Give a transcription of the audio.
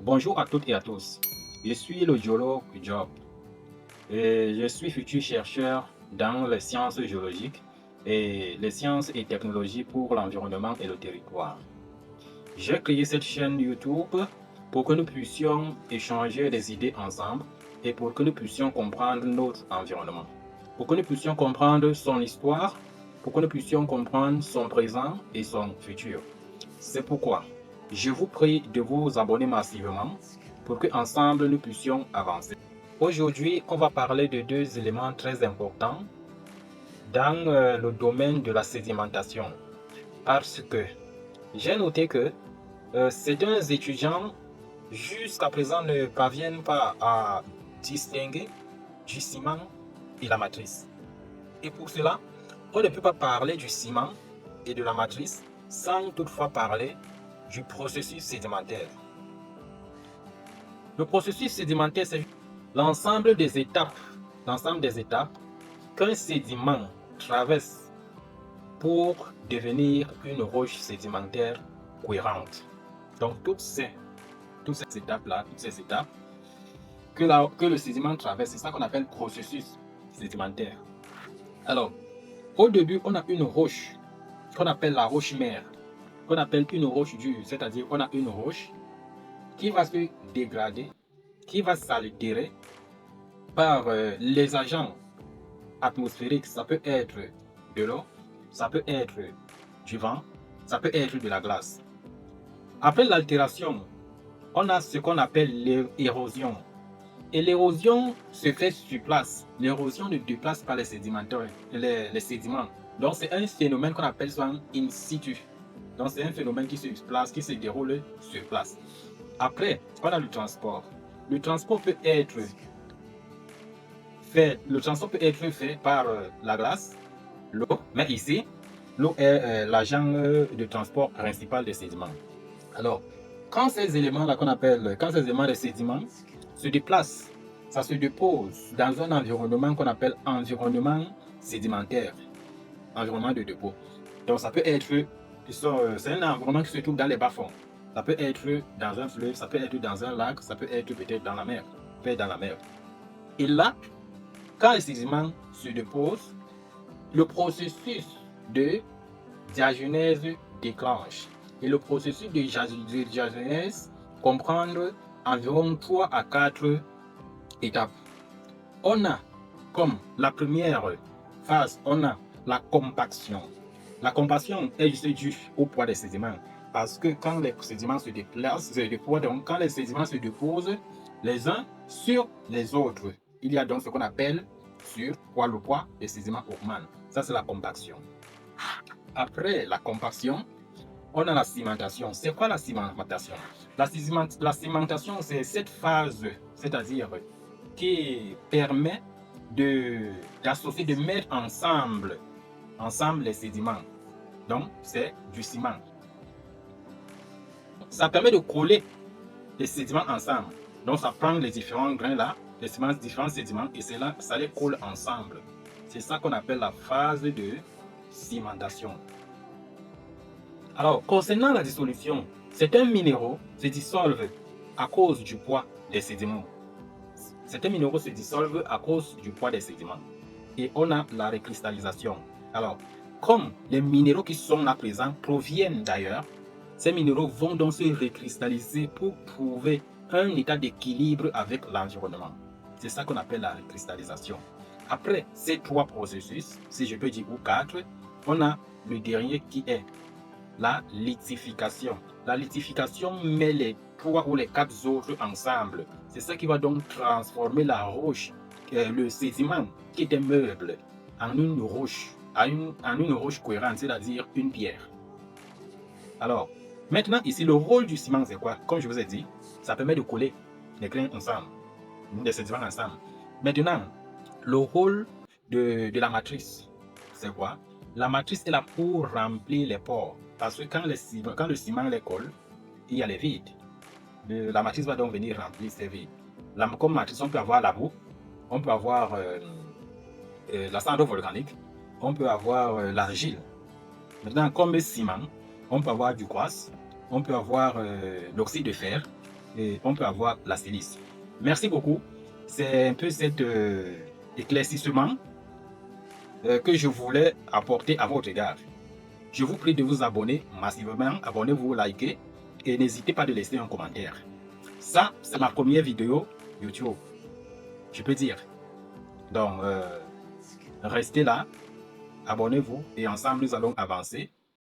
Bonjour à toutes et à tous. Je suis le géologue Job et je suis futur chercheur dans les sciences géologiques et les sciences et technologies pour l'environnement et le territoire. J'ai créé cette chaîne YouTube pour que nous puissions échanger des idées ensemble et pour que nous puissions comprendre notre environnement, pour que nous puissions comprendre son histoire, pour que nous puissions comprendre son présent et son futur. C'est pourquoi je vous prie de vous abonner massivement pour que ensemble nous puissions avancer. Aujourd'hui, on va parler de deux éléments très importants dans le domaine de la sédimentation. Parce que j'ai noté que certains étudiants jusqu'à présent ne parviennent pas à distinguer du ciment et la matrice. Et pour cela, on ne peut pas parler du ciment et de la matrice sans toutefois parler du processus sédimentaire. Le processus sédimentaire, c'est l'ensemble des étapes qu'un sédiment traverse pour devenir une roche sédimentaire cohérente. Donc toutes ces étapes-là, toutes ces étapes que le sédiment traverse, c'est ça qu'on appelle processus sédimentaire. Alors, au début, on a une roche qu'on appelle la roche-mère, qu'on appelle une roche dure, c'est-à-dire on a une roche qui va se dégrader, qui va s'altérer par les agents atmosphériques. Ça peut être de l'eau, ça peut être du vent, ça peut être de la glace. Après l'altération, on a ce qu'on appelle l'érosion. Et l'érosion se fait sur place. L'érosion ne déplace pas les sédiments. Donc c'est un phénomène qu'on appelle ça in situ. Donc c'est un phénomène qui se place, qui se déroule sur place. Après, on a le transport. Le transport peut être fait par la glace, l'eau, mais ici, l'eau est l'agent de transport principal des sédiments. Alors, quand ces éléments-là quand ces éléments des sédiments se déplacent, ça se dépose dans un environnement qu'on appelle environnement sédimentaire, environnement de dépôt. Donc ça peut être, c'est un environnement qui se trouve dans les bas-fonds. Ça peut être dans un fleuve, ça peut être dans un lac, ça peut être peut-être dans la mer. Et là, quand les sédiments se déposent, le processus de diagenèse déclenche. Et le processus de diagenèse comprend environ 3 à 4 étapes. On a comme la première phase, on a la compaction. La compaction est juste due au poids des sédiments. Parce que quand les sédiments se déplacent, donc quand les sédiments se déposent les uns sur les autres, il y a donc ce qu'on appelle surpoids, le poids des sédiments augmente. Ça, c'est la compaction. Après la compaction, on a la cimentation. C'est quoi la cimentation? La cimentation, c'est cette phase, c'est-à-dire qui permet d'associer, de mettre ensemble les sédiments. Donc, c'est du ciment. Ça permet de coller les sédiments ensemble. Donc, ça prend les différents grains là, différents sédiments, et ça les colle ensemble. C'est ça qu'on appelle la phase de cimentation. Alors, concernant la dissolution, certains minéraux se dissolvent à cause du poids des sédiments. Certains minéraux se dissolvent à cause du poids des sédiments. Et on a la recristallisation. Alors, comme les minéraux qui sont là présents proviennent d'ailleurs, ces minéraux vont donc se recristalliser pour trouver un état d'équilibre avec l'environnement. C'est ça qu'on appelle la recristallisation. Après ces 3 processus, si je peux dire ou 4, on a le dernier qui est la lithification. La lithification met les 3 ou les 4 autres ensemble. C'est ça qui va donc transformer la roche, le sédiment qui était meuble, en une roche, en une roche cohérente, c'est-à-dire une pierre. Alors, maintenant ici, le rôle du ciment, c'est quoi? Comme je vous ai dit, ça permet de coller les grains ensemble, les sédiments ensemble. Maintenant, le rôle de la matrice, c'est quoi? La matrice est là pour remplir les pores. Parce que quand le ciment les colle, il y a les vides. La matrice va donc venir remplir ces vides. Comme matrice, on peut avoir la boue, on peut avoir la cendre volcanique, on peut avoir l'argile. Maintenant, comme ciment, on peut avoir du quartz, on peut avoir l'oxyde de fer, et on peut avoir la silice. Merci beaucoup. C'est un peu cet éclaircissement que je voulais apporter à votre égard. Je vous prie de vous abonner massivement, abonnez-vous, likez et n'hésitez pas de laisser un commentaire. Ça, c'est ma première vidéo YouTube, je peux dire. Donc, restez là, abonnez-vous et ensemble nous allons avancer